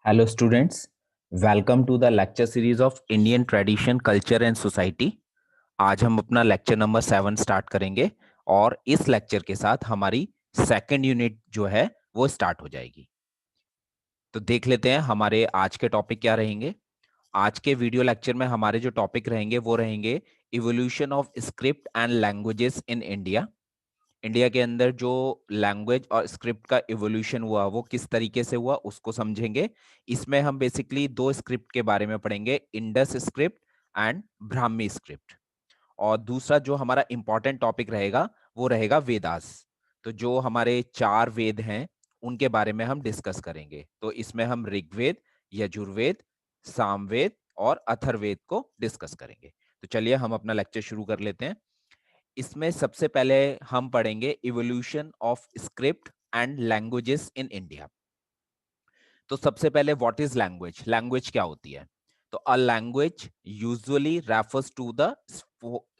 Hello students, welcome to the lecture series of Indian Tradition, Culture and Society। आज हम अपना lecture number 7 start करेंगे और इस लेक्चर के साथ हमारी सेकंड यूनिट जो है वो स्टार्ट हो जाएगी। तो देख लेते हैं हमारे आज के टॉपिक क्या रहेंगे। आज के वीडियो लेक्चर में हमारे जो टॉपिक रहेंगे वो रहेंगे evolution of script and languages in India. India के अंदर जो लैंग्वेज और स्क्रिप्ट का इवोल्यूशन हुआ वो किस तरीके से हुआ उसको समझेंगे। इसमें हम बेसिकली दो स्क्रिप्ट के बारे में पढ़ेंगे, Indus script and Brahmi script. और दूसरा जो हमारा इंपॉर्टेंट टॉपिक रहेगा वो रहेगा वेदास। तो जो हमारे चार वेद हैं उनके बारे में हम डिस्कस करेंगे। तो इसमें हम ऋग्वेद, यजुर्वेद, सामवेद और अथर्ववेद को डिस्कस करेंगे। तो चलिए हम अपना लेक्चर शुरू कर लेते हैं। इसमें सबसे पहले हम पढ़ेंगे evolution of script and languages in India. तो सबसे पहले व्हाट इज लैंग्वेज? लैंग्वेज क्या होती है? तो a language usually refers to the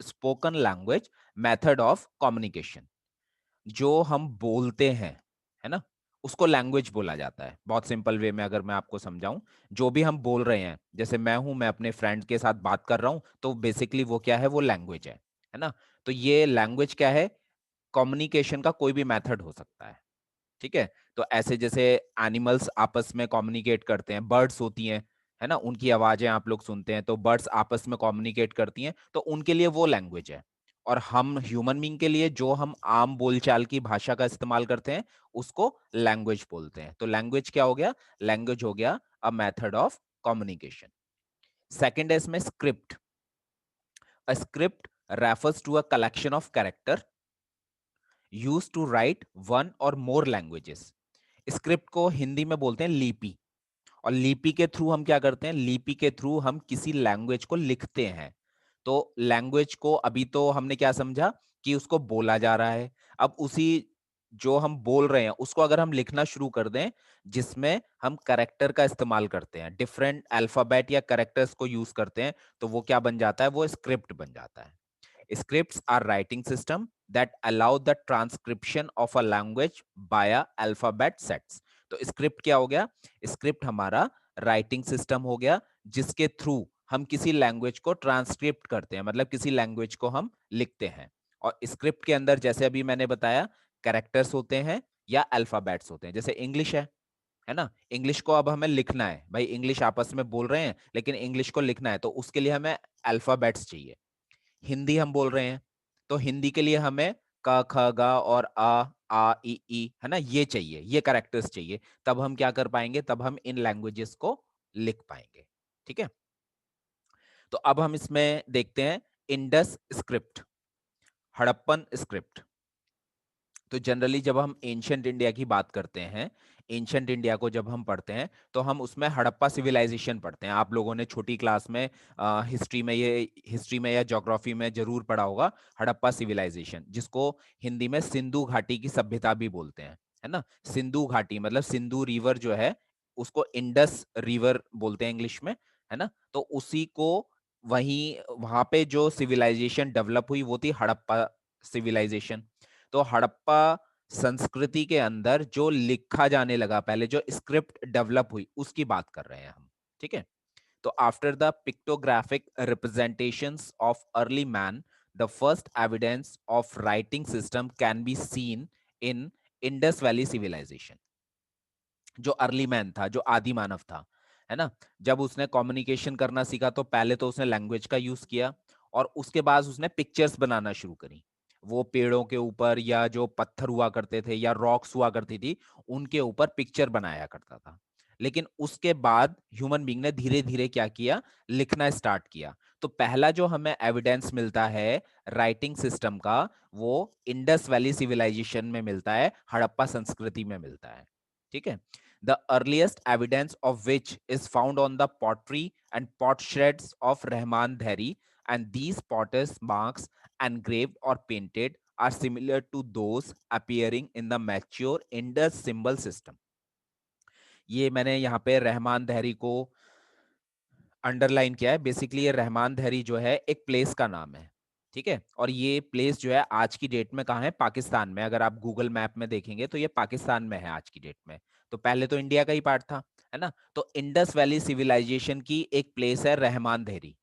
spoken language method of communication. जो हम बोलते हैं, है ना, उसको लैंग्वेज बोला जाता है। बहुत सिंपल वे में अगर मैं आपको समझाऊं, जो भी हम बोल रहे हैं, जैसे मैं हूं, मैं अपने फ्रेंड के साथ बात कर रहा हूं, तो बेसिकली वो क्या है? वो लैंग्वेज है ना। तो ये लैंग्वेज क्या है? कम्युनिकेशन का कोई भी मेथड हो सकता है। ठीक है। तो ऐसे जैसे एनिमल्स आपस में कम्युनिकेट करते हैं, बर्ड्स होती हैं, है ना, उनकी आवाजें आप लोग सुनते हैं, तो बर्ड्स आपस में कम्युनिकेट करती हैं, तो उनके लिए वो लैंग्वेज है। और हम ह्यूमन बीइंग के लिए जो हम आम बोलचाल की भाषा का इस्तेमाल करते हैं उसको लैंग्वेज बोलते हैं। तो लैंग्वेज क्या हो गया? लैंग्वेज हो गया a method of communication. Second है इसमें script. A script refers to a collection of character used to write one or more languages. Script को हिंदी में बोलते हैं लिपि। और लिपि के थ्रू हम क्या करते हैं? लिपि के थ्रू हम किसी लैंग्वेज को लिखते हैं। तो लैंग्वेज को अभी तो हमने क्या समझा कि उसको बोला जा रहा है। अब उसी जो हम बोल रहे हैं उसको अगर हम लिखना शुरू कर दें, जिसमें हम करेक्टर का इस्तेमाल करते हैं, डिफरेंट अल्फाबेट या करेक्टर्स को यूज करते हैं, तो वो क्या बन जाता है? वो स्क्रिप्ट बन जाता है। Scripts are writing system that allow the transcription of a language via alphabet sets। तो स्क्रिप्ट क्या हो गया? स्क्रिप्ट हमारा राइटिंग सिस्टम हो गया जिसके थ्रू हम किसी लैंग्वेज को ट्रांसक्रिप्ट करते हैं, मतलब किसी लैंग्वेज को हम लिखते हैं। और स्क्रिप्ट के अंदर जैसे अभी मैंने बताया, कैरेक्टर्स होते हैं या अल्फाबेट्स होते हैं। जैसे इंग्लिश है ना, इंग्लिश को अब हमें लिखना है भाई, इंग्लिश आपस में बोल रहे हैं लेकिन इंग्लिश को लिखना है, तो उसके लिए हमें अल्फाबेट्स चाहिए। हिंदी हम बोल रहे हैं तो हिंदी के लिए हमें क ख ग और आ ई है ना, ये चाहिए, ये कैरेक्टर्स चाहिए। तब हम क्या कर पाएंगे? तब हम इन लैंग्वेजेस को लिख पाएंगे। ठीक है। तो अब हम इसमें देखते हैं इंडस स्क्रिप्ट, हड़प्पन स्क्रिप्ट। तो जनरली जब हम एंशंट इंडिया की बात करते हैं, एंशंट इंडिया को जब हम पढ़ते हैं तो हम उसमें हड़प्पा सिविलाइजेशन पढ़ते हैं। आप लोगों ने छोटी क्लास में हिस्ट्री में या ज्योग्राफी में जरूर पढ़ा होगा हड़प्पा सिविलाइजेशन, जिसको हिंदी में सिंधु घाटी की सभ्यता भी बोलते हैं, है ना। सिंधु घाटी मतलब सिंधु रिवर जो है उसको इंडस रिवर बोलते हैं इंग्लिश में, है ना। तो उसी को वहीं वहां पे जो सिविलाइजेशन डेवलप हुई वो थी हड़प्पा सिविलाइजेशन। तो हड़प्पा संस्कृति के अंदर जो लिखा जाने लगा, पहले जो स्क्रिप्ट डेवलप हुई उसकी बात कर रहे हैं हम। ठीक है। तो after the pictographic representations of early man, the first evidence of writing system can be seen in Indus valley civilisation. जो अर्ली मैन था, जो आदि मानव था, है ना, जब उसने कम्युनिकेशन करना सीखा तो पहले तो उसने लैंग्वेज का यूज किया और उसके बाद उसने पिक्चर्स बनाना शुरू करी। वो पेड़ों के ऊपर या जो पत्थर हुआ करते थे या रॉक्स हुआ करती थी उनके ऊपर पिक्चर बनाया करता था। लेकिन उसके बाद ह्यूमन बीइंग ने धीरे धीरे क्या किया? लिखना स्टार्ट किया। तो पहला जो हमें एविडेंस मिलता है राइटिंग सिस्टम का, वो इंडस वैली सिविलाइजेशन में मिलता है, हड़प्पा संस्कृति में मिलता है। ठीक है। The earliest evidence of which is found on the pottery and potsherds of Rahman Dheri, and these potters marks engraved or painted are similar to those appearing in the mature Indus symbol system। ये मैंने यहाँ पे रहमान धहरी को underline किया है। Basically ये रहमान धहरी जो है एक प्लेस का नाम है। ठीक है। और ये प्लेस जो है आज की डेट में कहाँ है? पाकिस्तान में। अगर आप गूगल मैप में देखेंगे तो ये पाकिस्तान में है आज की डेट में। तो पहले तो इंडिया का ही पार्ट था, है ना। तो इंडस वैली सिविलाइजेशन की एक प्लेस है रहमान देहरी।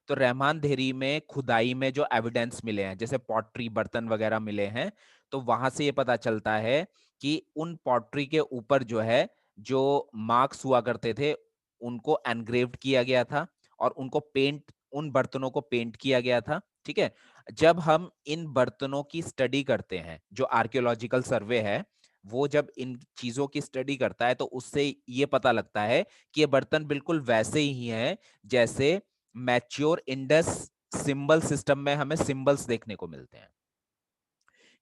तो रहमान देहरी में खुदाई में जो एविडेंस मिले हैं, जैसे पॉटरी बर्तन वगैरह मिले हैं, तो वहां से ये पता चलता है कि उन पॉटरी के ऊपर जो है, जो मार्क्स हुआ करते थे, उनको एनग्रेव्ड किया गया था और उनको पेंट, उन बर्तनों को पेंट किया गया था। ठीक है। जब हम इन बर्तनों की स्टडी करते हैं, जो आर्कियोलॉजिकल सर्वे है वो जब इन चीजों की स्टडी करता है, तो उससे ये पता लगता है कि ये बर्तन बिल्कुल वैसे ही हैं जैसे मैच्योर इंडस सिंबल सिस्टम में हमें सिंबल्स देखने को मिलते हैं।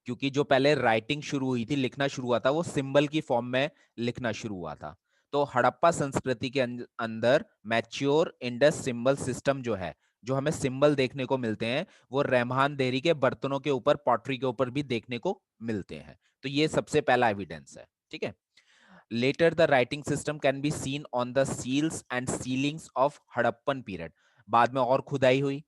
क्योंकि जो पहले राइटिंग शुरू हुई थी, लिखना शुरू हुआ था, वो सिंबल की फॉर्म में लिखना शुरू हुआ था। तो हड़प्पा संस्कृति के अंदर मैच्योर इंडस सिंबल सिस्टम जो है, जो हमें सिंबल देखने को मिलते हैं, वो रहमान देहरी के बर्तनों के ऊपर, पॉटरी के ऊपर भी देखने को मिलते हैं। तो ये सबसे पहला एविडेंस है। ठीक है। Later the writing system can be seen on the seals and sealings of Harappan period. बाद में और खुदाई हुई,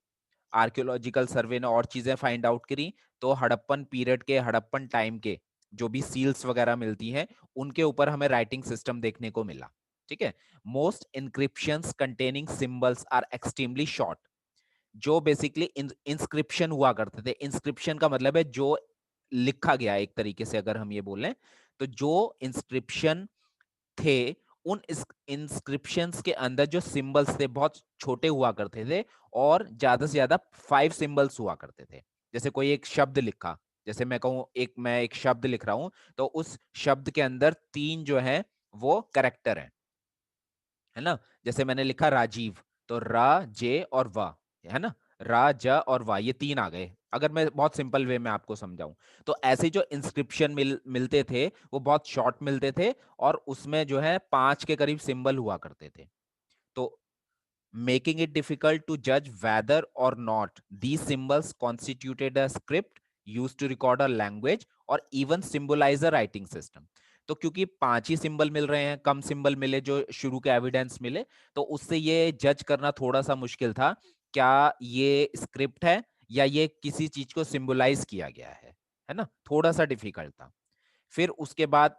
आर्कियोलॉजिकल सर्वे ने और चीजें फाइंड आउट करी, तो हड़प्पन पीरियड के, हड़प्पन टाइम के जो भी सील्स वगैरह मिलती हैं, उनके ऊपर हमें राइटिंग सिस्टम देखने को मिला। ठीक है। Most inscriptions containing symbols are extremely short. जो बेसिकली इंस्क्रिप्शन हुआ करते थे, इंस्क्रिप्शन का मतलब है जो लिखा गया, एक तरीके से अगर हम ये बोलें, तो जो इंस्क्रिप्शन थे, उन इंस्क्रिप्शंस के अंदर जो सिंबल्स थे बहुत छोटे हुआ करते थे, और ज्यादा से ज्यादा 5 सिंबल्स हुआ करते थे। जैसे कोई एक शब्द लिखा, जैसे मैं कहूं, मैं एक शब्द लिख रहा हूं, तो उस शब्द के अंदर 3 जो है वो करेक्टर है ना। जैसे मैंने लिखा राजीव, तो रा, जे और वा, है ना। रा, ज और वा, ये 3 आ गए, अगर मैं बहुत सिंपल वे में आपको समझाऊं। तो ऐसे जो इंस्क्रिप्शन मिलते थे, वो बहुत शॉर्ट मिलते थे, और उसमें जो है 5 के करीब सिंबल हुआ करते थे। तो making it difficult to judge whether or not these symbols constituted a script used to record a language or even symbolize a writing system। तो क्योंकि 5 ही सिंबल मिल रहे हैं, कम सिंबल मिले जो शुरू के एविडेंस मिले, तो उससे ये जज करना थोड़ा सा मुश्किल था, क्या ये स्क्रिप्ट है या ये किसी चीज को सिंबलाइज किया गया है ना, थोड़ा सा डिफिकल्ट था। फिर उसके बाद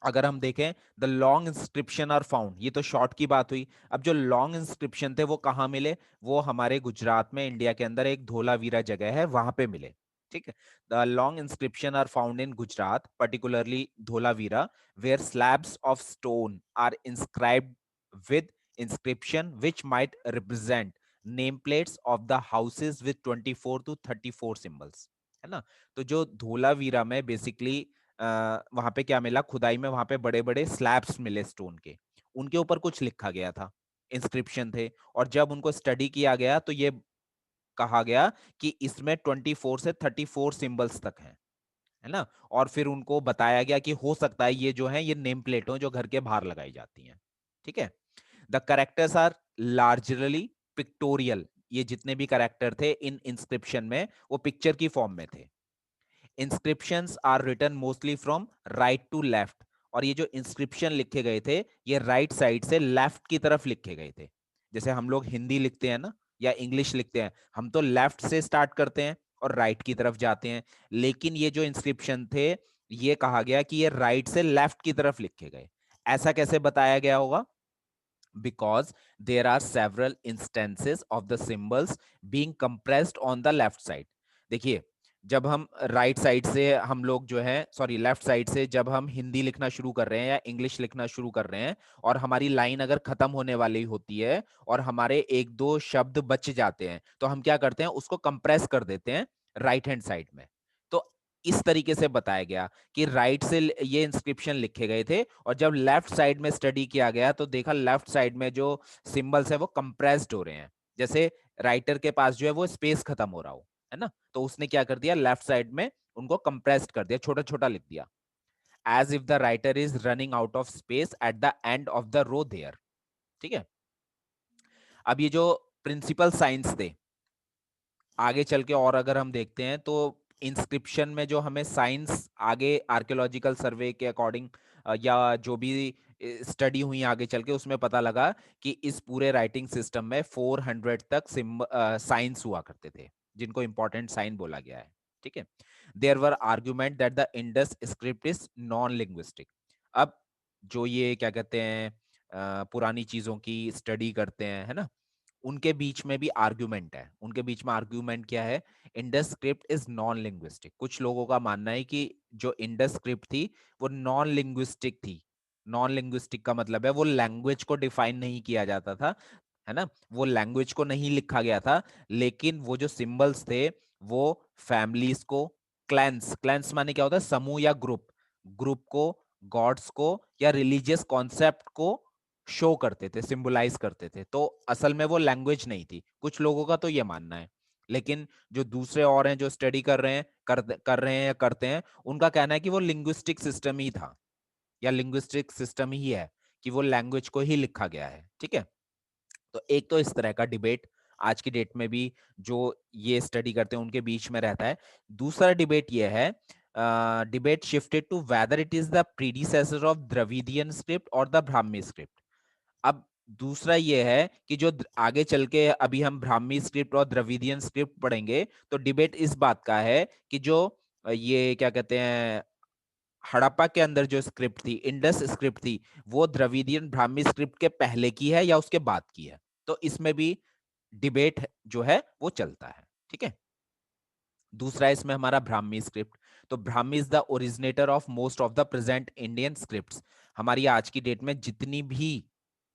अगर हम देखें, the long inscription are found, ये तो शॉर्ट की बात हुई। अब जो लॉन्ग इंस्क्रिप्शन थे वो कहाँ मिले, वो हमारे गुजरात में, इंडिया के अंदर एक धोलावीरा जगह है, वहां पे मिले। ठीक है। The long inscription are found in Gujarat, particularly Dholavira, where slabs of stone are inscribed with inscription which might represent name plates of the houses with 24 to 34 symbols, है ना। तो जो धोलावीरा में बेसिकली वहां पे क्या मिला, खुदाई में, वहां पे बड़े बड़े स्लैब्स मिले स्टोन के, उनके ऊपर कुछ लिखा गया था, इंस्क्रिप्शन थे। और जब उनको स्टडी किया गया, तो ये कहा गया कि इसमें 24 से 34 सिंबल्स तक हैं, है ना। और फिर उनको बताया गया कि हो सकता है ये जो है, ये नेम प्लेट हो जो घर के बाहर लगाई जाती हैं। ठीक है। The characters are largely pictorial. ये जितने भी करेक्टर थे इन इंस्क्रिप्शन में, वो पिक्चर की फॉर्म में थे। Inscriptions are written mostly from right to left. और ये जो इंस्क्रिप्शन लिखे गए थे, ये राइट साइड से लेफ्ट की तरफ लिखे गए थे। जैसे हम लोग हिंदी लिखते हैं ना, या इंग्लिश लिखते हैं, हम तो लेफ्ट से स्टार्ट करते हैं और राइट की तरफ जाते हैं। लेकिन ये जो इंस्क्रिप्शन थे, ये कहा गया कि ये राइट से लेफ्ट की तरफ लिखे गए। ऐसा कैसे बताया गया होगा? because there are several instances of the symbols being compressed on the left side। देखिए, जब हम राइट साइड से, हम लोग जो है, सॉरी, लेफ्ट साइड से जब हम हिंदी लिखना शुरू कर रहे हैं या इंग्लिश लिखना शुरू कर रहे हैं, और हमारी लाइन अगर खत्म होने वाली होती है और हमारे एक दो शब्द बच जाते हैं, तो हम क्या करते हैं, उसको कंप्रेस कर देते हैं राइट हैंड साइड में। तो इस तरीके से बताया गया कि राइट से ये इंस्क्रिप्शन लिखे गए थे, और जब लेफ्ट साइड में स्टडी किया गया, तो देखा लेफ्ट साइड में जो सिंबल्स है वो कंप्रेस्ड हो रहे हैं, जैसे राइटर के पास जो है वो स्पेस खत्म हो रहा हो, है ना। तो उसने क्या कर दिया, लेफ्ट साइड में उनको कंप्रेस्ड कर दिया, छोटा छोटा लिख दिया, as if the writer is running out of space at the end of the row there. ठीक है। अब ये जो प्रिंसिपल साइंस थे, आगे चल के और अगर हम देखते हैं, तो इंस्क्रिप्शन में जो हमें साइंस आगे आर्कियोलॉजिकल सर्वे के अकॉर्डिंग, या जो भी स्टडी हुई आगे चल के, उसमें पता लगा कि इस पूरे राइटिंग सिस्टम में 400 तक साइंस हुआ करते थे, जिनको इंपॉर्टेंट साइन बोला गया है। ठीक है। There were argument that the Indus script is non linguistic. अब जो ये क्या कहते हैं, पुरानी चीजों की स्टडी करते हैं, है ना, उनके बीच में भी आर्ग्यूमेंट है। उनके बीच में आर्ग्यूमेंट क्या है? Indus script is non linguistic. कुछ लोगों का मानना है कि जो इंडस स्क्रिप्ट थी वो नॉन लिंग्विस्टिक थी। नॉन लिंग्विस्टिक का मतलब है वो लैंग्वेज को डिफाइन नहीं किया जाता था, है ना, वो लैंग्वेज को नहीं लिखा गया था, लेकिन वो जो सिंबल्स थे वो फैमिलीज को, क्लैंस, क्लैंस माने क्या होता है? समूह या ग्रुप, ग्रुप को, गॉड्स को या रिलीजियस कॉन्सेप्ट को शो करते थे, सिंबलाइज करते थे। तो असल में वो लैंग्वेज नहीं थी, कुछ लोगों का तो ये मानना है। लेकिन जो दूसरे और हैं जो स्टडी कर रहे हैं, कर रहे हैं या करते हैं, उनका कहना है कि वो लिंग्विस्टिक सिस्टम ही था, या लिंग्विस्टिक सिस्टम ही है, कि वो लैंग्वेज को ही लिखा गया है। ठीक है, तो एक तो इस तरह का डिबेट आज की डेट में भी जो ये स्टडी करते हैं उनके बीच में रहता है। दूसरा डिबेट ये है, debate shifted to whether it is the predecessor of Dravidian script or the Brahmi script. अब दूसरा ये है कि जो आगे चल के अभी हम ब्राह्मी स्क्रिप्ट और द्रविडियन स्क्रिप्ट पढ़ेंगे, तो डिबेट इस बात का है कि जो ये क्या कहते हैं, हड़प्पा के अंदर जो स्क्रिप्ट थी, इंडस स्क्रिप्ट थी, वो द्रविडियन ब्राह्मी स्क्रिप्ट के पहले की है या उसके बाद की है। तो इसमें भी डिबेट जो है वो चलता है। ठीक है, दूसरा इसमें हमारा ब्राह्मी स्क्रिप्ट। तो Brahmi is the originator of most of the present Indian scripts. हमारी आज की डेट में जितनी भी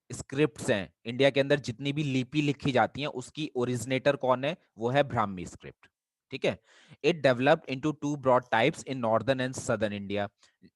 स्क्रिप्ट्स हैं इंडिया के अंदर, जितनी भी लिपि लिखी जाती हैं, उसकी ओरिजिनेटर कौन है? वो है ब्राह्मी स्क्रिप्ट। ठीक है, it developed into two broad types in northern and southern India.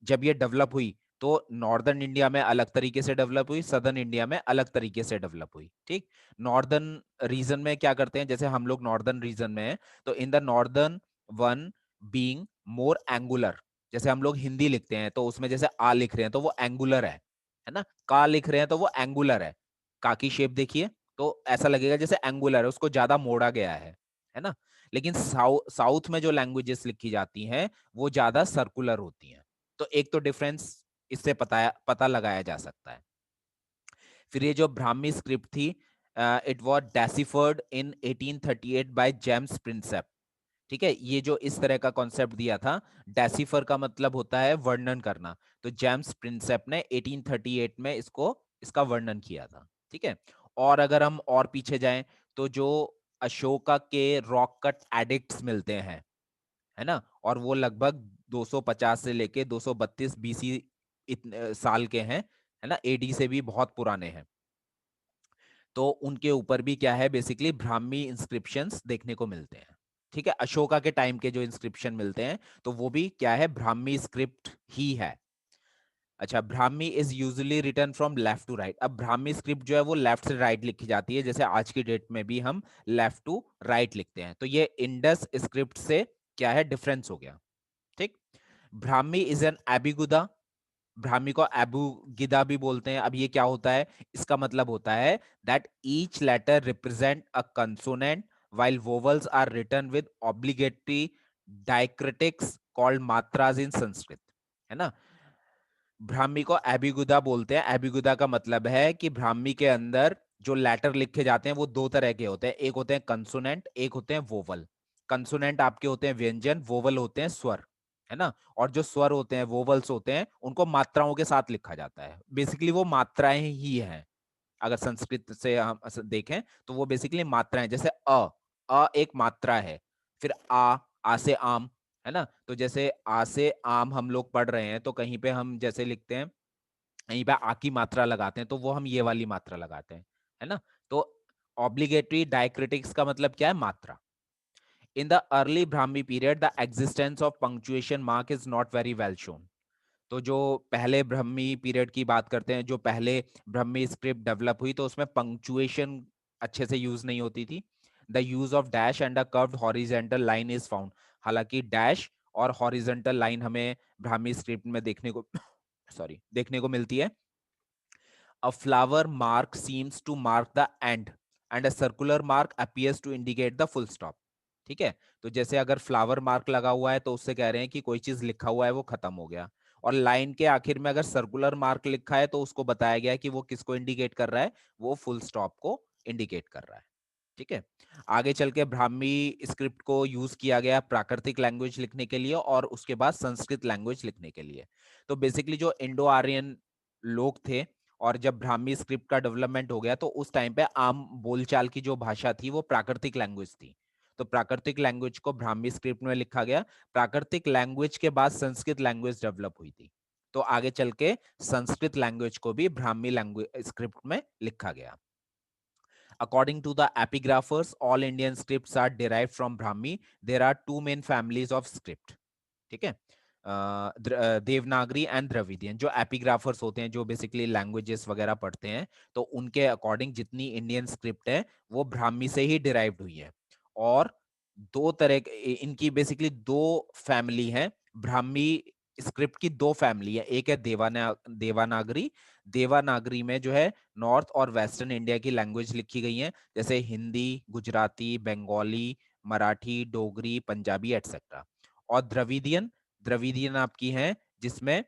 जब ये डेवलप हुई तो नॉर्दर्न इंडिया में अलग तरीके से डेवलप हुई, सदर्न इंडिया में अलग तरीके से डेवलप हुई। ठीक, नॉर्दर्न रीजन में क्या करते हैं, जैसे हम लोग नॉर्दर्न रीजन में हैं, तो in the northern one being more angular, जैसे हम लोग हिंदी लिखते हैं तो उसमें जैसे आ लिख रहे हैं तो वो एंगुलर है ना, का लिख रहे हैं तो वो एंगुलर है, का की शेप देखिए तो ऐसा लगेगा जैसे एंगुलर है, उसको ज्यादा मोड़ा गया है ना। लेकिन साउथ में जो लैंग्वेजेस लिखी जाती हैं वो ज्यादा सर्कुलर होती हैं। तो एक तो डिफरेंस इससे पता लगाया जा सकता है। फिर ये जो ब्राह्मी स्क्रिप्ट थी, it was deciphered in 1838 by James Prinsep. ठीक है, ये जो इस तरह का कॉन्सेप्ट दिया था, डेसिफर का मतलब होता है वर्णन करना, तो जेम्स प्रिंसेप ने 1838 में इसका वर्णन किया था। ठीक है, और अगर हम और पीछे जाएं तो जो अशोका के रॉक कट एडिक्ट्स मिलते हैं, है ना, और वो लगभग 250 से लेके 232 बीसी इतने साल के हैं, है ना, एडी से भी बहुत पुराने हैं। तो उनके ऊपर भी क्या है, बेसिकली ब्राह्मी इंस्क्रिप्शंस देखने को मिलते हैं। ठीक है, अशोका के टाइम के जो इंस्क्रिप्शन मिलते हैं तो वो भी क्या है, ब्राह्मी स्क्रिप्ट ही है। अच्छा, Brahmi is usually written from left to right. अब ब्राह्मी स्क्रिप्ट जो है वो लेफ्ट से राइट लिखी जाती है, जैसे आज की डेट में भी हम लेफ्ट टू राइट लिखते हैं। तो ये इंडस स्क्रिप्ट से क्या है, डिफरेंस हो गया। ठीक, ब्राह्मी इज एन एबिगुदा। ब्राह्मी को एबुगिदा भी बोलते हैं। अब ये क्या होता है, इसका मतलब होता है that each letter represent a consonant while vowels are written with obligatory diacritics called matras in Sanskrit, है ना। ब्राह्मी को एबिगुदा बोलते हैं। एबिगुदा का मतलब है कि ब्राह्मी के अंदर जो लेटर लिखे जाते हैं वो दो तरह के होते हैं, एक होते हैं कंसोनेंट, एक होते हैं वोवल। कंसोनेंट आपके होते हैं व्यंजन, वोवल होते हैं स्वर, है ना। और जो स्वर होते हैं, वोवल्स होते हैं, उनको मात्राओं के साथ लिखा जाता है। बेसिकली वो मात्राएं ही हैं। अगर संस्कृत से हम देखें तो वो बेसिकली मात्राएं, जैसे अ एक मात्रा है। फिर आ से आम, है ना। तो जैसे आ से आम हम लोग पढ़ रहे हैं तो कहीं पे हम जैसे लिखते हैं, कहीं पे आ की मात्रा लगाते हैं तो वो हम ये वाली मात्रा लगाते हैं, है ना। तो ऑब्लिगेटरी डायक्रिटिक्स का मतलब क्या है, मात्रा। In the early Brahmi period the existence of punctuation mark is not very well shown. तो जो पहले ब्राह्मी पीरियड की बात करते हैं, जो पहले ब्राह्मी स्क्रिप्ट डेवलप हुई, तो उसमें पंक्चुएशन अच्छे से यूज नहीं होती थी। The use of dash and a curved horizontal line is found. हालांकि डैश और हॉरिजेंटल लाइन हमें ब्राह्मी स्क्रिप्ट में देखने को सॉरी देखने को मिलती है। A flower mark seems to mark the end and a circular mark appears to indicate the full stop। ठीक है, तो जैसे अगर फ्लावर मार्क लगा हुआ है तो उससे कह रहे हैं कि कोई चीज लिखा हुआ है वो खत्म हो गया, और लाइन के आखिर में अगर सर्कुलर मार्क लिखा है तो उसको बताया गया है कि वो किसको इंडिकेट कर रहा है, वो फुल स्टॉप को इंडिकेट कर रहा है। ठीक है, आगे चल के ब्राह्मी स्क्रिप्ट को यूज किया गया प्राकृतिक लैंग्वेज लिखने के लिए और उसके बाद संस्कृत लैंग्वेज लिखने के लिए। तो बेसिकली जो इंडो आर्यन लोग थे और जब ब्राह्मी स्क्रिप्ट का डेवलपमेंट हो गया तो उस टाइम पे आम बोलचाल की जो भाषा थी वो प्राकृतिक लैंग्वेज थी। तो प्राकृतिक लैंग्वेज को ब्राह्मी स्क्रिप्ट में लिखा गया। प्राकृतिक लैंग्वेज के बाद संस्कृत लैंग्वेज डेवलप हुई थी, तो आगे चल के संस्कृत लैंग्वेज को भी ब्राह्मी लैंग्वेज स्क्रिप्ट में लिखा गया। According to the epigraphers, all Indian scripts are derived from Brahmi. There are two main families of script. ठीक है, देवनागरी एंड द्रविडियन। जो एपिग्राफर्स होते हैं, जो बेसिकली लैंग्वेजेस वगैरह पढ़ते हैं, तो उनके अकॉर्डिंग जितनी इंडियन स्क्रिप्ट है वो ब्राह्मी से ही डिराइव्ड हुई है। और दो तरह इनकी बेसिकली दो फैमिली है। ब्राह्मी स्क्रिप्ट की दो फैमिली है, एक है देवानागरी। देवानागरी में जो है नॉर्थ और वेस्टर्न इंडिया की लैंग्वेज लिखी गई है, जैसे हिंदी, गुजराती, बंगाली, मराठी, डोगरी, पंजाबी एटसेट्रा। और द्रविडियन, द्रविडियन आपकी है जिसमें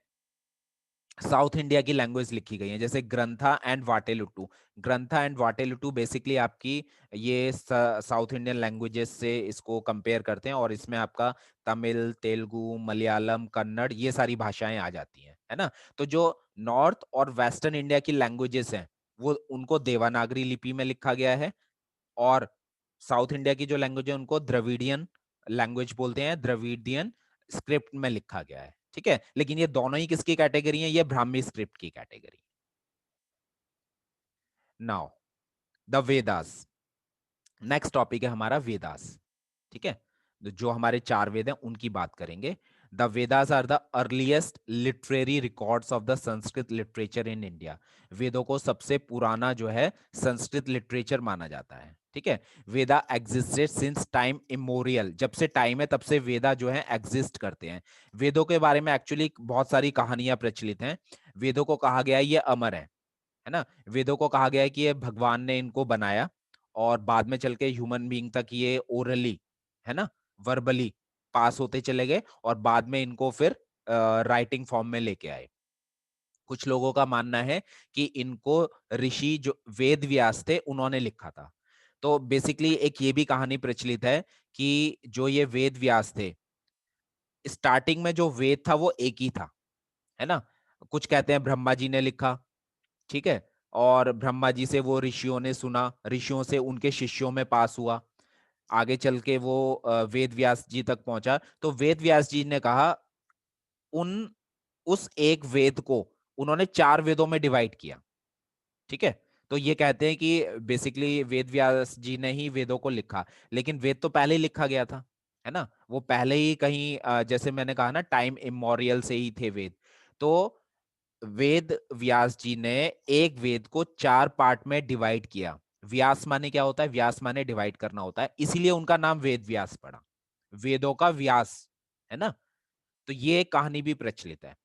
साउथ इंडिया की लैंग्वेज लिखी गई है, जैसे Grantha and Vatteluttu. Grantha and Vatteluttu basically आपकी ये साउथ इंडियन लैंग्वेजेस से इसको कंपेयर करते हैं, और इसमें आपका तमिल, तेलुगु, मलयालम, कन्नड़ ये सारी भाषाएं आ जाती हैं, है ना। तो जो नॉर्थ और वेस्टर्न इंडिया की लैंग्वेजेस हैं वो उनको देवनागरी लिपि में लिखा गया है, और साउथ इंडिया की जो लैंग्वेज है उनको द्रविडियन लैंग्वेज बोलते हैं, द्रविडियन स्क्रिप्ट में लिखा गया है। ठीक है, लेकिन ये दोनों ही किसकी कैटेगरी है? ये ब्राह्मी स्क्रिप्ट की category. Now the Vedas, next topic है हमारा वेदास। ठीक है, तो जो हमारे चार वेद हैं उनकी बात करेंगे। The Vedas are the earliest literary records of the Sanskrit literature in India. वेदों को सबसे पुराना जो है संस्कृत लिटरेचर माना जाता है। ठीक है, वेदा एग्जिस्टेड सिंस टाइम इमोरियल। जब से टाइम है तब से वेदा जो है एग्जिस्ट करते हैं। वेदों के बारे में एक्चुअली बहुत सारी कहानियां प्रचलित हैं। वेदों को कहा गया है ये अमर है ना। वेदों को कहा गया है कि ये भगवान ने इनको बनाया, और बाद में चल के ह्यूमन बीइंग तक ये ओरली, है ना, वर्बली पास होते चले गए, और बाद में इनको फिर राइटिंग फॉर्म में लेके आए। कुछ लोगों का मानना है कि इनको ऋषि जो वेद व्यास थे उन्होंने लिखा था। तो बेसिकली एक ये भी कहानी प्रचलित है कि जो ये वेद व्यास थे, स्टार्टिंग में जो वेद था वो एक ही था, है ना। कुछ कहते हैं ब्रह्मा जी ने लिखा, ठीक है, और ब्रह्मा जी से वो ऋषियों ने सुना, ऋषियों से उनके शिष्यों में पास हुआ, आगे चल के वो वेद व्यास जी तक पहुंचा। तो वेद व्यास जी ने कहा उन उस एक वेद को उन्होंने चार वेदों में डिवाइड किया। ठीक है, तो ये कहते हैं कि बेसिकली वेद व्यास जी ने ही वेदों को लिखा, लेकिन वेद तो पहले ही लिखा गया था, है ना। वो पहले ही कहीं जैसे मैंने कहा ना, टाइम इमोरियल से ही थे वेद। तो वेद व्यास जी ने एक वेद को चार पार्ट में डिवाइड किया। व्यास माने क्या होता है? व्यास माने डिवाइड करना होता है, इसीलिए उनका नाम वेद व्यास पड़ा, वेदों का व्यास, है ना। तो ये एक कहानी भी प्रचलित है।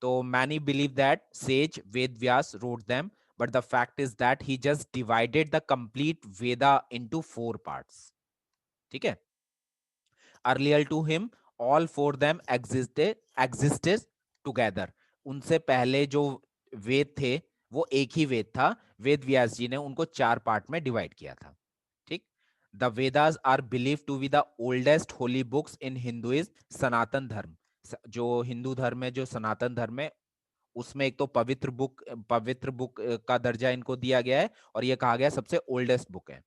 तो many believe that sage Ved Vyas wrote them, but the fact is that he just divided the complete Veda into four parts. ठीक है, earlier to him all four them existed together. उनसे पहले जो वेद थे वो एक ही वेद था, वेद व्यास जी ने उनको चार पार्ट में डिवाइड किया था। ठीक, the Vedas are believe to be the oldest holy books in Hinduism. Sanatana Dharma, जो हिंदू धर्म है, जो सनातन धर्म है, उसमें एक तो पवित्र बुक का दर्जा इनको दिया गया है, और यह कहा गया सबसे ओल्डेस्ट बुक है।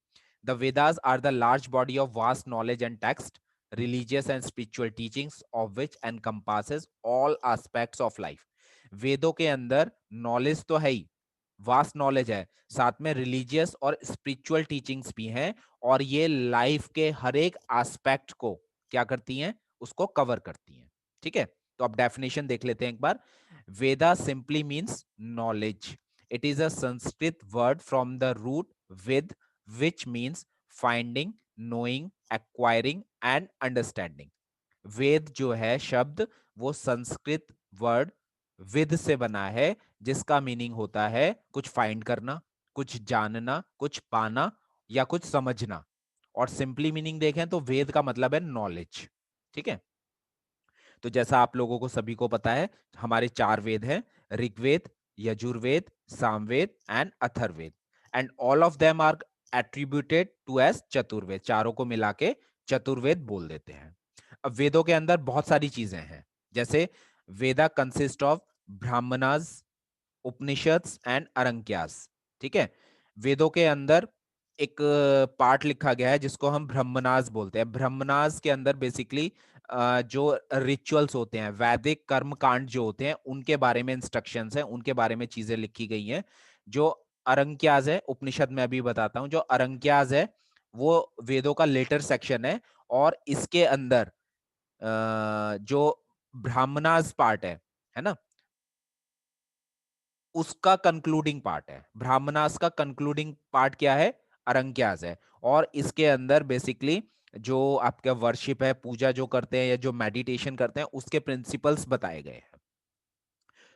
The Vedas are the large body of vast knowledge and text, religious and spiritual teachings of which encompasses all aspects of life। वेदों के अंदर नॉलेज तो है ही, वास्ट नॉलेज है, साथ में रिलीजियस और स्पिरिचुअल टीचिंग्स भी हैं, और ये लाइफ के हर एक एस्पेक्ट को क्या करती हैं? उसको कवर करती हैं। ठीक है, तो अब डेफिनेशन देख लेते हैं एक बार। Veda simply means knowledge. It is a Sanskrit word from the root vid, which means finding, knowing, acquiring and understanding. Veda जो है शब्द, वो संस्कृत वर्ड विद से बना है, जिसका मीनिंग होता है कुछ फाइंड करना, कुछ जानना, कुछ पाना, या कुछ समझना। और सिंपली मीनिंग देखें तो वेद का मतलब है नॉलेज। ठीक है, तो जैसा आप लोगों को सभी को पता है, हमारे चार वेद हैं, Rigveda, Yajurveda, Samaveda and Atharvaveda, and all of them are attributed to as Chaturveda. चारों को मिला के चतुर्वेद बोल देते हैं। अब वेदों के अंदर बहुत सारी चीजें हैं, जैसे Veda consist of Brahmanas, Upanishads and Aranyakas. ठीक है, वेदों के अंदर एक पार्ट लिखा गया है जिसको हम ब्रह्मनास बोलते हैं। ब्रह्मनास के अंदर बेसिकली जो रिचुअल्स होते हैं, वैदिक कर्म कांड जो होते हैं, उनके बारे में इंस्ट्रक्शंस हैं, उनके बारे में चीजें लिखी गई हैं। जो अरंक्यास है, उपनिषद में अभी बताता हूँ, जो अरंक्यास है वो वेदों का लेटर सेक्शन है, और इसके अंदर जो ब्राह्मणास पार्ट है ना, उसका कंक्लूडिंग पार्ट है। ब्राह्मणास का कंक्लूडिंग पार्ट क्या है? अरंक्यास है। और इसके अंदर बेसिकली जो आपका वर्शिप है, पूजा जो करते हैं या जो मेडिटेशन करते हैं, उसके प्रिंसिपल्स बताए गए हैं।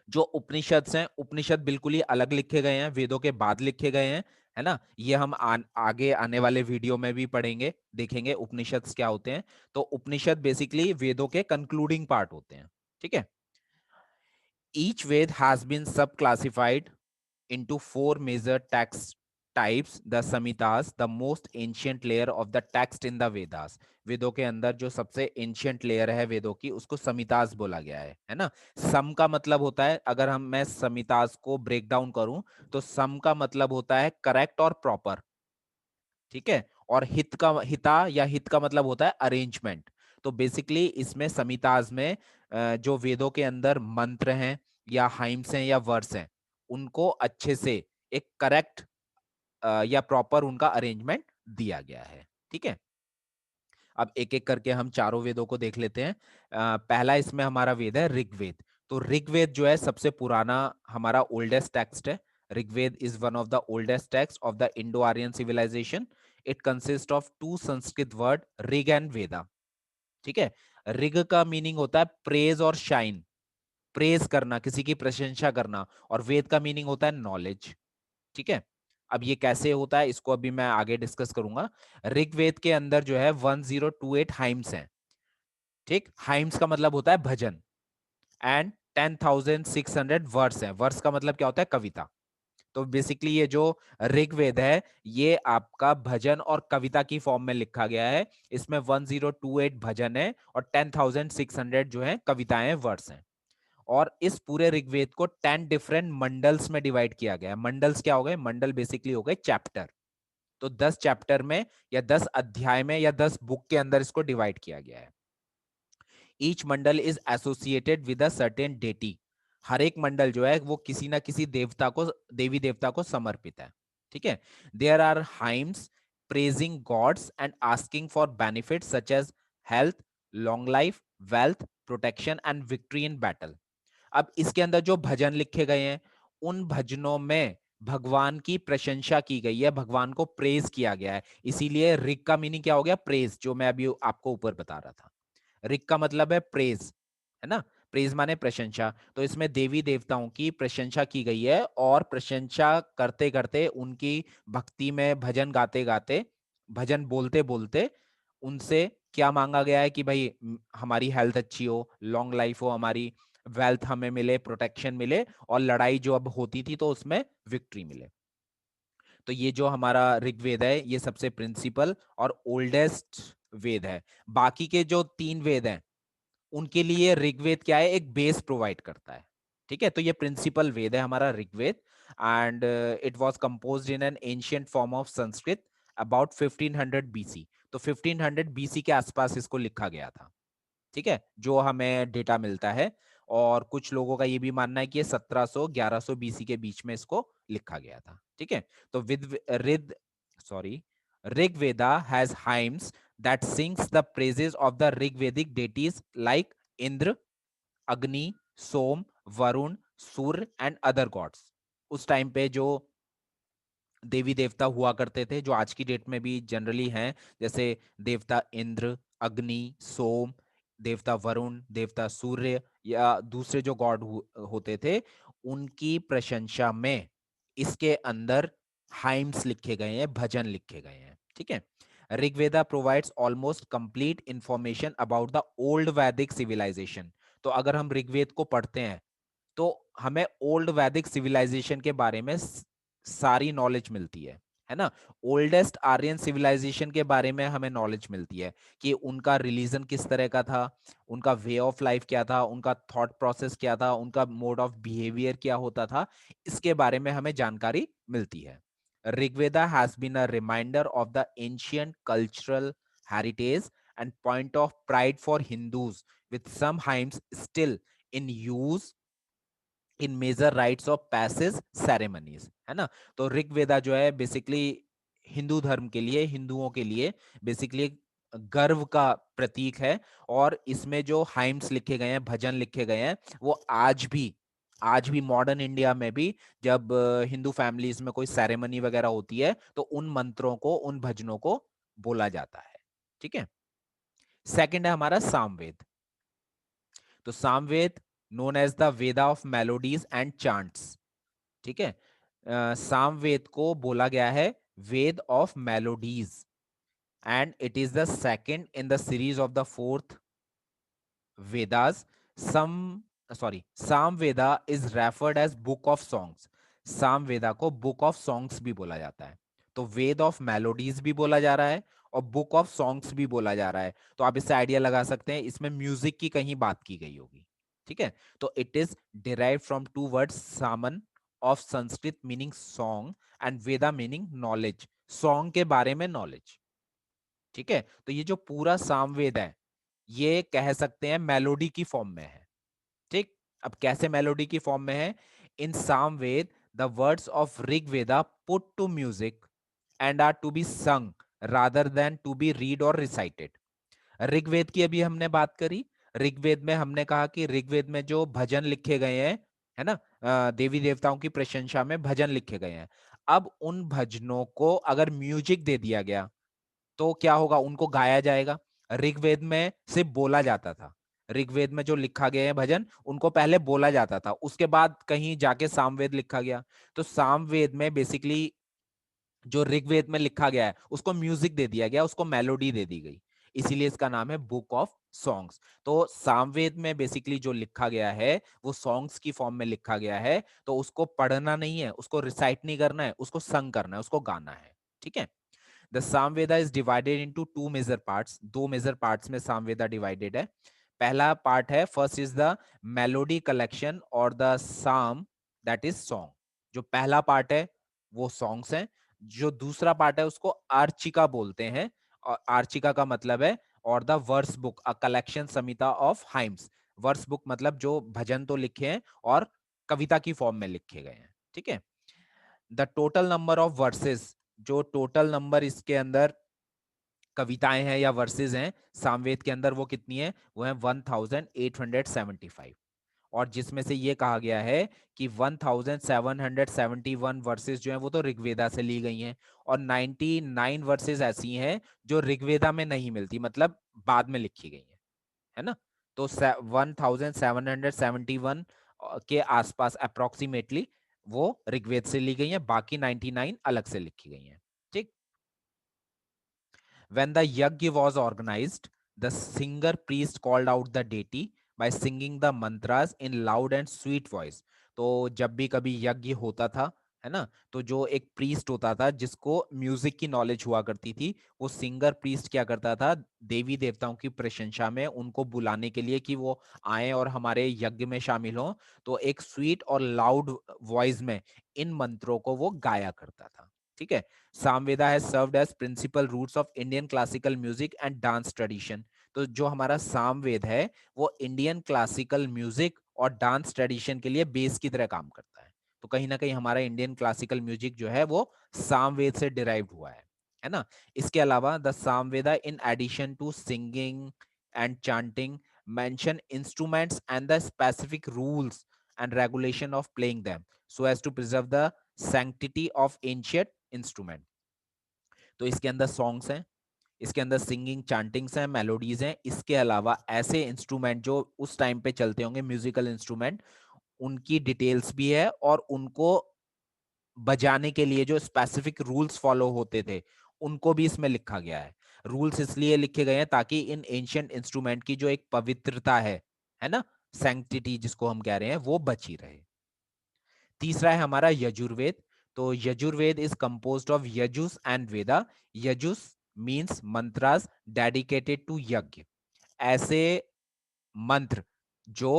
जो उपनिषद हैं, उपनिषद बिल्कुल ही अलग लिखे गए हैं, वेदों के बाद लिखे गए हैं, है ना। ये हम आगे आने वाले वीडियो में भी पढ़ेंगे, देखेंगे उपनिषद क्या होते हैं। तो उपनिषद बेसिकली वेदों के कंक्लूडिंग पार्ट होते हैं। ठीक है, ईच वेद हैज बीन सब classified into four major text types: the samhitas, the most ancient layer of the text in the Vedas. वेदों के अंदर जो सबसे एंशियंट लेयर है वेदों की, उसको समितास बोला गया है ना। सम का मतलब होता है, अगर मैं समितास को ब्रेक डाउन करूं, तो सम का मतलब होता है करेक्ट और प्रॉपर। ठीक है, और हित का मतलब होता है अरेंजमेंट। तो बेसिकली इसमें समिताज में जो वेदों के अंदर मंत्र हैं या हाइम्स हैं या वर्स हैं, उनको अच्छे से एक करेक्ट या प्रॉपर उनका अरेंजमेंट दिया गया है। ठीक है, अब एक एक करके हम चारों वेदों को देख लेते हैं। पहला इसमें हमारा वेद है ऋग्वेद। तो ऋग्वेद जो है सबसे पुराना हमारा ओल्डेस्ट टेक्स्ट है। Rigveda is one of the oldest text of the Indo Aryan civilization. It consist of two Sanskrit word, Rig and Veda. ठीक है, ऋग का मीनिंग होता है प्रेज और शाइन, प्रेज करना, किसी की प्रशंसा करना, और वेद का मीनिंग होता है नॉलेज। ठीक है, अब ये कैसे होता है इसको अभी मैं आगे डिस्कस करूंगा। ऋग्वेद के अंदर जो है 1028 हाइम्स हैं। ठीक, हाइम्स का मतलब होता है भजन, एंड 10,600 वर्स है। वर्स का मतलब क्या होता है? कविता। तो बेसिकली ये जो ऋग्वेद है, ये आपका भजन और कविता की फॉर्म में लिखा गया है। इसमें 1028 भजन है और 10,600 जो है कविताएं, वर्स हैं। और इस पूरे ऋग्वेद को 10 डिफरेंट मंडल्स में डिवाइड किया गया है। मंडल्स क्या हो गए? मंडल बेसिकली हो गए चैप्टर। तो 10 चैप्टर में या 10 अध्याय में या 10 बुक के अंदर इसको डिवाइड किया गया है। Each mandala is associated with a certain deity. हर एक मंडल जो है वो किसी ना किसी देवता को, देवी देवता को समर्पित है। ठीक है, there are hymns praising gods and asking for benefit such as health, long life, wealth, protection and victory in battle. अब इसके अंदर जो भजन लिखे गए हैं, उन भजनों में भगवान की प्रशंसा की गई है, भगवान को प्रेज किया गया है। इसीलिए ऋग का मीनिंग क्या हो गया? प्रेज, जो मैं अभी आपको ऊपर बता रहा था। ऋग का मतलब है प्रेज, है ना। प्रेज माने प्रशंसा। तो इसमें देवी देवताओं की प्रशंसा की गई है, और प्रशंसा करते करते, उनकी भक्ति में भजन गाते गाते, भजन बोलते बोलते, उनसे क्या मांगा गया है कि भाई हमारी हेल्थ अच्छी हो, लॉन्ग लाइफ हो हमारी, वेल्थ हमें मिले, प्रोटेक्शन मिले, और लड़ाई जो अब होती थी तो उसमें विक्ट्री मिले। तो ये जो हमारा ऋग्वेद है, ये सबसे प्रिंसिपल और ओल्डेस्ट वेद है। बाकी के जो 3 वेद हैं, उनके लिए ऋग्वेद क्या है? एक बेस प्रोवाइड करता है। ठीक है, तो ये प्रिंसिपल वेद है हमारा Rigveda. And it was composed in an ancient form of Sanskrit about 1500 BC. तो 1500 बीसी के आसपास इसको लिखा गया था। ठीक है, जो हमें डेटा मिलता है। और कुछ लोगों का ये भी मानना है कि ये 1700-1100 बीसी के बीच में इसको लिखा गया था। ठीक है, तो with rhythm sorry Rigveda has hymns that sings the praises of the Rigvedic deities like Indra, Agni, Som, Varun, Surya and other gods. उस टाइम पे जो देवी देवता हुआ करते थे, जो आज की डेट में भी जनरली हैं, जैसे देवता इंद्र, अग्नि, सोम, देवता वरुण, देवता सूर्य, या दूसरे जो गॉड होते थे, उनकी प्रशंसा में इसके अंदर हाइम्स लिखे गए हैं, भजन लिखे गए हैं। ठीक है, Rigveda provides almost complete information about the old वैदिक सिविलाइजेशन। तो अगर हम ऋग्वेद को पढ़ते हैं, तो हमें ओल्ड वैदिक सिविलाइजेशन के बारे में सारी नॉलेज मिलती है। है ना। ओल्डेस्ट आर्यन सिविलाइजेशन के बारे में हमें नॉलेज मिलती है कि उनका रिलीजन किस तरह का था, उनका वे ऑफ लाइफ क्या था, उनका थॉट प्रोसेस क्या था, उनका मोड ऑफ बिहेवियर क्या होता था, इसके बारे में हमें जानकारी मिलती है। Rigveda has been a reminder of the ancient cultural heritage and point of pride for Hindus, with some hymns still in use in major rites of passage ceremonies, है ना। तो ऋग्वेदा जो है बेसिकली हिंदू धर्म के लिए, हिंदुओं के लिए बेसिकली गर्व का प्रतीक है। और इसमें जो हाइम्स लिखे गए हैं, भजन लिखे गए हैं, वो आज भी मॉडर्न इंडिया में भी जब हिंदू फैमिलीज में कोई सेरेमनी वगैरह होती है तो उन मंत्रों को, उन भजनों को बोला जाता है। ठीक है। सेकंड है हमारा सामवेद। तो Samaveda known as the Veda of melodies and chants. ठीक है। सामवेद को बोला गया है Veda of melodies, and it is the second in the series of the fourth Vedas. Some sorry Samaveda is referred as book of songs. Samaveda को बुक ऑफ सॉन्ग्स भी बोला जाता है। तो वेद ऑफ मेलोडीज भी बोला जा रहा है और बुक ऑफ सॉन्ग्स भी बोला जा रहा है। तो आप इससे आइडिया लगा सकते हैं इसमें म्यूजिक की कहीं बात की गई होगी। ठीक है। तो it is derive from two words, saman of Sanskrit meaning song and Veda meaning knowledge, song के बारे में नॉलेज। ठीक है। तो ये जो पूरा सामवेद है ये कह सकते हैं मेलोडी की फॉर्म में है। ठीक। अब कैसे मेलोडी की फॉर्म में है? In Samaveda the words of Rigveda put to music and are to be sung rather than to be read और रिसाइटेड। ऋग्वेद की अभी हमने बात करी। ऋग्वेद में हमने कहा कि ऋग्वेद में जो भजन लिखे गए हैं, है ना, देवी देवताओं की प्रशंसा में भजन लिखे गए हैं। अब उन भजनों को अगर म्यूजिक दे दिया गया तो क्या होगा? उनको गाया जाएगा। ऋग्वेद में सिर्फ बोला जाता था। ऋग्वेद में जो लिखा गया है भजन, उनको पहले बोला जाता था, उसके बाद कहीं जाके सामवेद लिखा गया। तो सामवेद में बेसिकली जो ऋग्वेद में लिखा गया है उसको म्यूजिक दे दिया गया, उसको मेलोडी दे दी गई, इसीलिए इसका नाम है बुक ऑफ सॉन्ग्स। तो सामवेद में बेसिकली जो लिखा गया है वो सॉन्ग्स की फॉर्म में लिखा गया है। तो उसको पढ़ना नहीं है, उसको रिसाइट नहीं करना है, उसको संग करना है, उसको गाना है। ठीक है। The Samaveda is divided into two major parts. दो मेजर पार्ट्स में सामवेदा डिवाइडेड है। पहला पार्ट है, first is the melody collection और the Sama, that is song. जो पहला पार्ट है वो सॉन्ग्स हैं। जो दूसरा पार्ट है उसको आर्चिका बोलते हैं। और आर्चिका का मतलब है और the verse book, a collection samhita of hymns. Verse book मतलब जो भजन तो लिखे हैं और कविता की फॉर्म में लिखे गए हैं। ठीक है। The total number of versus, जो टोटल नंबर इसके अंदर कविताएं हैं या वर्सेस हैं सामवेद के अंदर, वो कितनी है? वो है 1875। और जिसमें से ये कहा गया है कि 1771 वर्सेस जो है वो तो ऋग्वेदा से ली गई हैं, और 99 वर्सेस ऐसी हैं जो ऋग्वेदा में नहीं मिलती, मतलब बाद में लिखी गई हैं, है ना। तो 1771 के आसपास अप्रोक्सीमेटली वो ऋग्वेद से ली गई हैं, बाकी 99 अलग से लिखी गई हैं। ठीक। When the yajna was organized, the singer priest called out the deity by singing the mantras in loud and sweet voice. तो जब भी कभी यज्ञ होता था, है ना, तो जो एक प्रीस्ट होता था जिसको म्यूजिक की नॉलेज हुआ करती थी, वो सिंगर प्रीस्ट क्या करता था? देवी देवताओं की प्रशंसा में उनको बुलाने के लिए कि वो आए और हमारे यज्ञ में शामिल हों, तो एक स्वीट और लाउड वॉइस में इन मंत्रों को वो गाया करता था। ठीक है। Samaveda has served as principal roots of Indian classical music and dance tradition. तो जो हमारा सामवेद है वो इंडियन क्लासिकल म्यूजिक और डांस ट्रेडिशन के लिए बेस की तरह काम करता है। तो कहीं ना कहीं हमारा इंडियन क्लासिकल म्यूजिक जो है वो सामवेद से डिराइव्ड हुआ है ना। इसके अलावा the Samaveda in addition to singing and chanting mention instruments and the specific rules and regulation of playing them so as to preserve the sanctity of ancient instrument. तो इसके अंदर सॉन्ग्स हैं, इसके अंदर सिंगिंग चांटिंग्स हैं, मेलोडीज हैं। इसके अलावा ऐसे इंस्ट्रूमेंट जो उस टाइम पे चलते होंगे, म्यूजिकल इंस्ट्रूमेंट, उनकी डिटेल्स भी है और उनको बजाने के लिए जो स्पेसिफिक रूल्स फॉलो होते थे उनको भी इसमें लिखा गया है। रूल्स इसलिए लिखे गए हैं ताकि इन एंशिएंट इंस्ट्रूमेंट की जो एक पवित्रता है ना, सैंक्टिटी जिसको हम कह रहे हैं, वो बची रहे। तीसरा है हमारा यजुर्वेद। तो Yajurveda is composed of yajus and Veda. Yajus means mantras dedicated to yajna, ऐसे मंत्र जो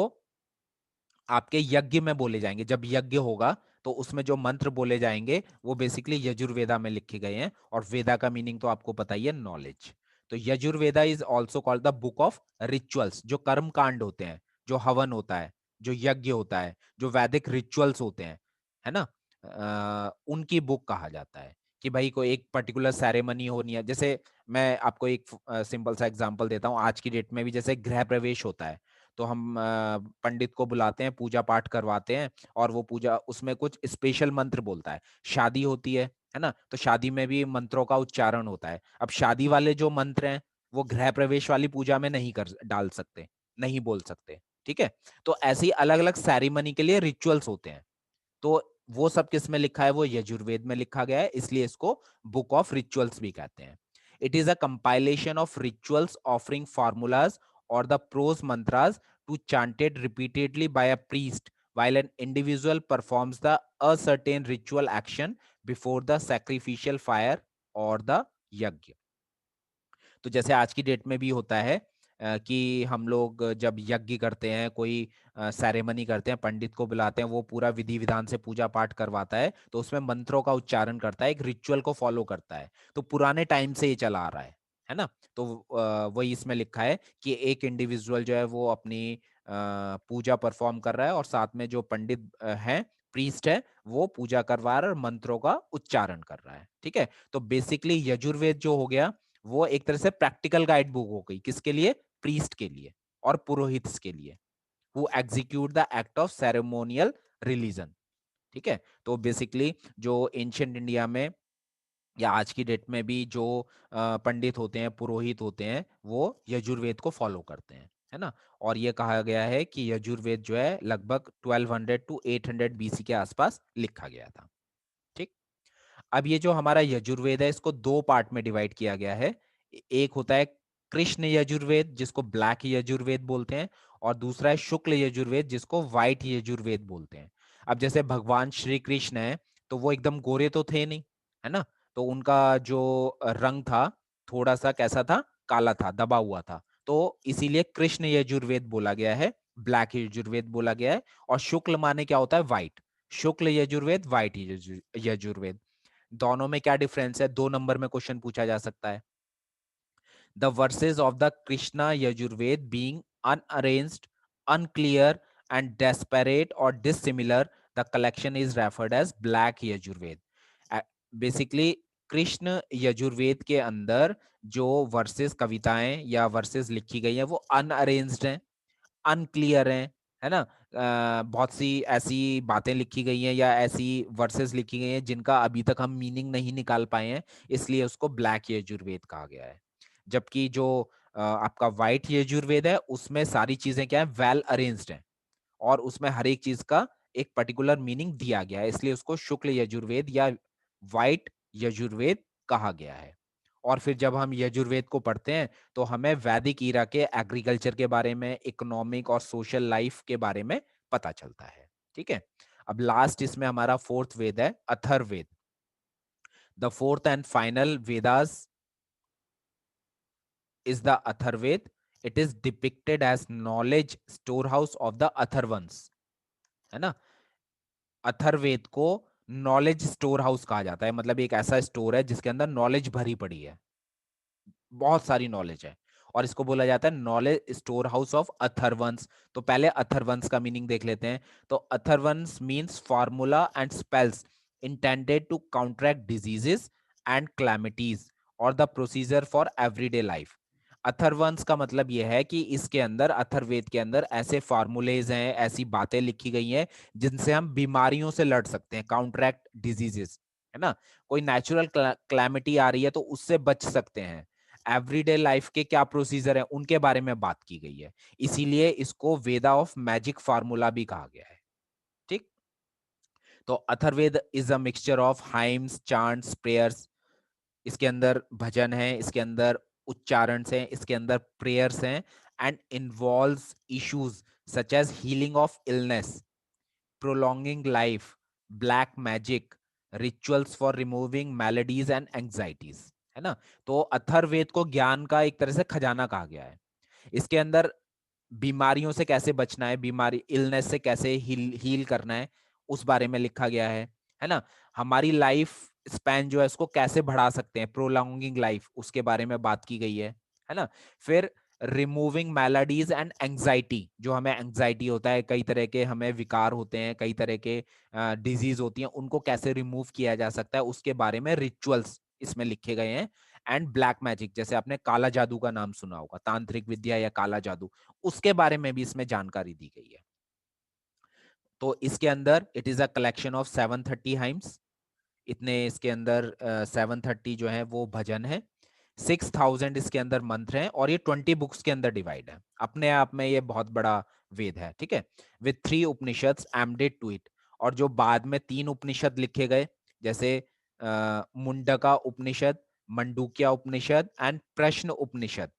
आपके यज्ञ में बोले जाएंगे। जब यज्ञ होगा तो उसमें जो मंत्र बोले जाएंगे वो बेसिकली यजुर्वेदा में लिखे गए हैं, और वेदा का मीनिंग तो आपको पता ही है, नॉलेज। तो Yajurveda is also called the book of rituals. जो कर्म कांड होते हैं, जो हवन होता है, जो यज्ञ होता है, जो वैदिक रिचुअल्स होते हैं, है ना, उनकी बुक कहा जाता है। कि भाई कोई एक पर्टिकुलर सेरेमनी होनी है, जैसे मैं आपको एक सिंपल सा एग्जांपल देता हूँ। आज की डेट में भी जैसे गृह प्रवेश होता है, तो हम पंडित को बुलाते हैं, पूजा पाठ करवाते हैं, और वो पूजा उसमें कुछ स्पेशल मंत्र बोलता है। शादी होती है ना, तो शादी में भी मंत्रों का उच्चारण होता है। अब शादी वाले जो मंत्र हैं वो गृह प्रवेश वाली पूजा में नहीं कर डाल सकते, नहीं बोल सकते, ठीक है। तो ऐसे ही अलग अलग सेरेमनी के लिए रिचुअल्स होते हैं। तो वो सब किस में लिखा है, वो यजुर्वेद में लिखा गया है, इसलिए इसको बुक ऑफ रिचुअल्स भी कहते हैं। It is a compilation of rituals offering formulas और the prose mantras to chanted repeatedly by a priest while an individual performs the a certain ritual action before the sacrificial fire or the यज्ञ। तो जैसे आज की date में भी होता है कि हम लोग जब यज्ञ करते हैं, कोई सेरेमनी करते हैं, पंडित को बुलाते हैं, वो पूरा विधि विधान से पूजा पाठ करवाता है, तो उसमें मंत्रों का उच्चारण करता है, एक रिचुअल को फॉलो करता है। तो पुराने टाइम से ये चला आ रहा है ना। तो वही इसमें लिखा है कि एक इंडिविजुअल जो है वो अपनी पूजा परफॉर्म कर रहा है, और साथ में जो पंडित हैं, प्रीस्ट है, वो पूजा करवा रहा है और मंत्रों का उच्चारण कर रहा है, ठीक है। तो बेसिकली यजुर्वेद जो हो गया वो एक तरह से प्रैक्टिकल गाइड बुक हो गई, किसके लिए, प्रीस्ट के लिए और पुरोहित के लिए, who execute the act of ceremonial religion, ठीक है। तो बेसिकली जो एंशियंट इंडिया में या आज की डेट में भी जो पंडित होते हैं, पुरोहित होते हैं, वो यजुर्वेद को फॉलो करते हैं, है ना। और ये कहा गया है कि यजुर्वेद जो है लगभग 1200 टू 800 बीसी के आसपास लिखा गया था, ठीक। अब ये जो हमारा यजुर्वेद है, इसको दो पार्ट में डिवाइड किया गया है। एक होता है कृष्ण यजुर्वेद, जिसको ब्लैक यजुर्वेद बोलते हैं, और दूसरा है शुक्ल यजुर्वेद, जिसको व्हाइट यजुर्वेद बोलते हैं। अब जैसे भगवान श्री कृष्ण है, तो वो एकदम गोरे तो थे नहीं, है ना। तो उनका जो रंग था, थोड़ा सा कैसा था, काला था, दबा हुआ था। तो इसीलिए कृष्ण यजुर्वेद बोला गया है, ब्लैक यजुर्वेद बोला गया है। और शुक्ल माने क्या होता है, व्हाइट। शुक्ल यजुर्वेद, व्हाइट यजुर्वेद। दोनों में क्या डिफरेंस है, 2 नंबर में क्वेश्चन पूछा जा सकता है। The verses of the Krishna Yajurveda being unarranged, unclear and desperate और dissimilar, the collection is referred as black Yajurveda. Basically Krishna Yajurveda के अंदर जो वर्सेस, कविताएं या वर्सेस लिखी गई हैं, वो अनअरेंज्ड हैं, अनक्लियर हैं, है ना। बहुत सी ऐसी बातें लिखी गई हैं या ऐसी वर्सेस लिखी गई हैं जिनका अभी तक हम मीनिंग नहीं निकाल पाए हैं, इसलिए उसको ब्लैक यजुर्वेद कहा गया है। जबकि जो आपका व्हाइट यजुर्वेद है, उसमें सारी चीजें क्या है, वेल अरेंज्ड है, और उसमें हर एक चीज का एक पर्टिकुलर मीनिंग दिया गया है, इसलिए उसको शुक्ल यजुर्वेद या व्हाइट यजुर्वेद कहा गया है। और फिर जब हम यजुर्वेद को पढ़ते हैं, तो हमें वैदिक ईरा के एग्रीकल्चर के बारे में, इकोनॉमिक और सोशल लाइफ के बारे में पता चलता है, ठीक है। अब लास्ट इसमें हमारा फोर्थ वेद है, Atharvaveda. The fourth and final Vedas is the Atharved. It is depicted as knowledge storehouse of the Atharvans, है ना। अथर्ववेद को नॉलेज स्टोर हाउस कहा जाता है, मतलब एक ऐसा स्टोर है जिसके अंदर नॉलेज भरी पड़ी है, बहुत सारी नॉलेज है, और इसको बोला जाता है knowledge store house of Atharvans. तो पहले अथर्वंस का मीनिंग देख लेते हैं। तो Atharvans means formula and spells intended to counteract diseases and calamities और the procedure for everyday life. Atharvans का मतलब यह है कि इसके अंदर, अथर्ववेद के अंदर ऐसे फार्मूलेज हैं, ऐसी बातें लिखी गई हैं जिनसे हम बीमारियों से लड़ सकते हैं, काउंटरैक्ट डिजीजेस, है ना। कोई नेचुरल क्लैमिटी आ रही है तो उससे बच सकते हैं, एवरीडे लाइफ के क्या प्रोसीजर है उनके बारे में बात की गई है, इसीलिए इसको वेदा ऑफ मैजिक फार्मूला भी कहा गया है, ठीक। तो Atharvaveda is a mixture of hymns, chants, prayers. इसके अंदर भजन है, इसके अंदर उच्चारण है, इसके अंदर प्रेयर्स हैं, and involves issues such as healing of illness, prolonging life, black magic, rituals for removing maladies and anxieties, है ना। तो अथर्ववेद को ज्ञान का एक तरह से खजाना कहा गया है। इसके अंदर बीमारियों से कैसे बचना है, बीमारी इलनेस से कैसे हील करना है, उस बारे में लिखा गया है ना। हमारी लाइफ स्पैन जो है उसको कैसे बढ़ा सकते हैं, प्रोलॉन्गिंग लाइफ, उसके बारे में बात की गई है ना। फिर रिमूविंग मैलेडीज एंड एंग्जाइटी, जो हमें एंग्जाइटी होता है, कई तरह के हमें विकार होते हैं, कई तरह के डिजीज होती हैं, उनको कैसे रिमूव किया जा सकता है, उसके बारे में रिचुअल्स इसमें लिखे गए हैं। एंड ब्लैक मैजिक, जैसे आपने काला जादू का नाम सुना होगा, तांत्रिक विद्या या काला जादू, उसके बारे में भी इसमें जानकारी दी गई है। तो इसके अंदर it is a collection of 730 hymns, इतने इसके अंदर 730 जो है वो भजन है, 6000 इसके अंदर मंत्र हैं, और ये 20 बुक्स के अंदर डिवाइड है। अपने आप में ये बहुत बड़ा वेद है, ठीक है। विथ 3 उपनिषद्स एम्डेड टू इट, और जो बाद में 3 उपनिषद लिखे गए, जैसे मुंडका उपनिषद, मंडूक्या उपनिषद एंड प्रश्न उपनिषद।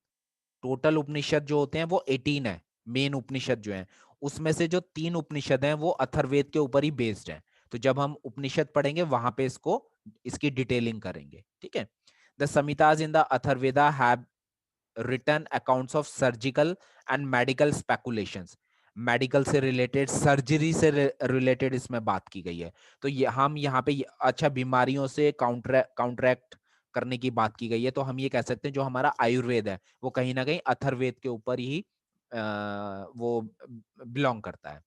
टोटल उपनिषद जो होते हैं वो 18 है, मेन उपनिषद जो है, उसमें से जो 3 उपनिषद हैं वो अथर्ववेद के ऊपर ही बेस्ड है। तो जब हम उपनिषद पढ़ेंगे वहां पे इसकी डिटेलिंग करेंगे, ठीक है। The samhitas in the Atharvaveda have written accounts of surgical and medical speculations, medical से रिलेटेड, सर्जरी से रिलेटेड इसमें बात की गई है। तो ये हम यहाँ पे अच्छा, बीमारियों से काउंटरैक्ट करने की बात की गई है, तो हम ये कह सकते हैं जो हमारा आयुर्वेद है वो कहीं ना कहीं अथर्ववेद के ऊपर ही वो बिलोंग करता है।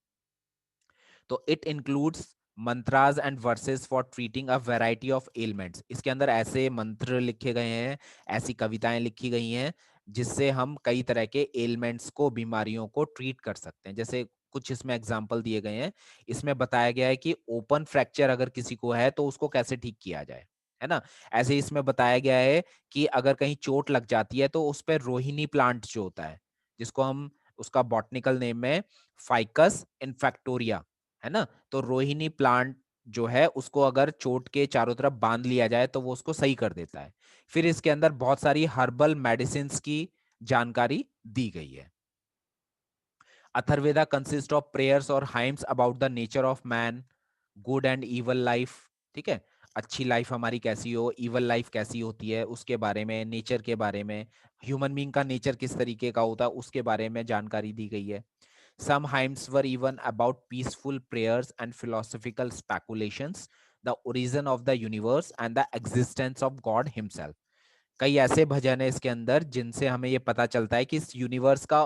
तो it includes mantras and verses for treating a variety of elements, इसके अंदर ऐसे मंत्र लिखे गए हैं, ऐसी कविताएं लिखी गई हैं जिससे हम कई तरह के एलिमेंट्स को, बीमारियों को ट्रीट कर सकते हैं। जैसे कुछ इसमें एग्जाम्पल दिए गए हैं, इसमें बताया गया है कि ओपन फ्रैक्चर अगर किसी को है तो उसको कैसे ठीक किया जाए, है ना। ऐसे इसमें बताया गया है कि अगर कहीं चोट लग जाती है तो उस पर रोहिणी प्लांट जो होता है, जिसको हम, उसका बॉटनिकल नेम है फाइकस इन्फेक्टोरिया, है ना। तो रोहिणी प्लांट जो है उसको अगर चोट के चारों तरफ बांध लिया जाए तो वो उसको सही कर देता है। फिर इसके अंदर बहुत सारी हर्बल मेडिसिन की जानकारी दी गई है। अथर्वेदा कंसिस्ट ऑफ प्रेयर्स और hymns about the nature of man, good and evil life, ठीक है, अच्छी लाइफ हमारी कैसी हो, इवल लाइफ कैसी होती है, उसके बारे में, नेचर के बारे में, ह्यूमन बीइंग का नेचर किस तरीके का होता है उसके बारे में जानकारी दी गई है। Some hymns were even about peaceful prayers and philosophical speculations, the origin of the universe and the existence of God himself. कई ऐसे भजन है इसके अंदर जिनसे हमें ये पता चलता है कि इस यूनिवर्स का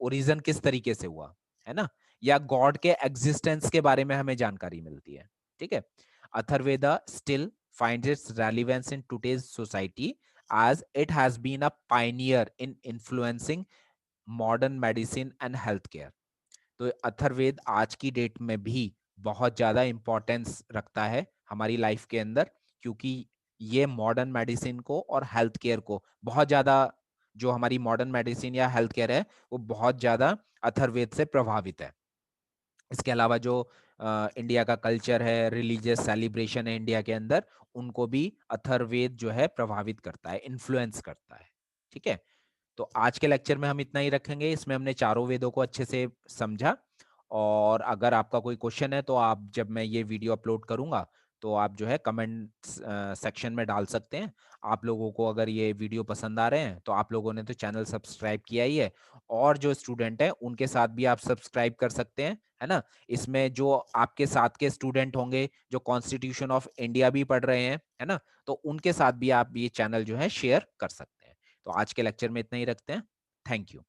ओरिजिन किस तरीके से हुआ, है ना, या गॉड के एग्जिस्टेंस के बारे में हमें जानकारी मिलती है, ठीक है। Atharvaveda still finds its relevance in today's society as it has been a pioneer in influencing modern medicine and health care. तो अथर्ववेद आज की डेट में भी बहुत ज्यादा इंपॉर्टेंस रखता है हमारी लाइफ के अंदर, क्योंकि ये मॉडर्न मेडिसिन को और हेल्थ केयर को बहुत ज्यादा, जो हमारी मॉडर्न मेडिसिन या हेल्थ केयर है वो बहुत ज्यादा अथर्ववेद से प्रभावित है। इसके अलावा जो इंडिया का कल्चर है, रिलीजियस सेलिब्रेशन है इंडिया के अंदर, उनको भी अथर्ववेद जो है प्रभावित करता है, इन्फ्लुएंस करता है, ठीक है। तो आज के लेक्चर में हम इतना ही रखेंगे, इसमें हमने चारों वेदों को अच्छे से समझा। और अगर आपका कोई क्वेश्चन है तो आप, जब मैं ये वीडियो अपलोड करूंगा तो आप जो है कमेंट सेक्शन में डाल सकते हैं। आप लोगों को अगर ये वीडियो पसंद आ रहे हैं तो आप लोगों ने तो चैनल सब्सक्राइब किया ही है, और जो स्टूडेंट है उनके साथ भी आप सब्सक्राइब कर सकते हैं, है ना। इसमें जो आपके साथ के स्टूडेंट होंगे जो कॉन्स्टिट्यूशन ऑफ इंडिया भी पढ़ रहे हैं, है ना, तो उनके साथ भी आप ये चैनल जो है शेयर कर सकते हैं। तो आज के लेक्चर में इतना ही रखते हैं। Thank you.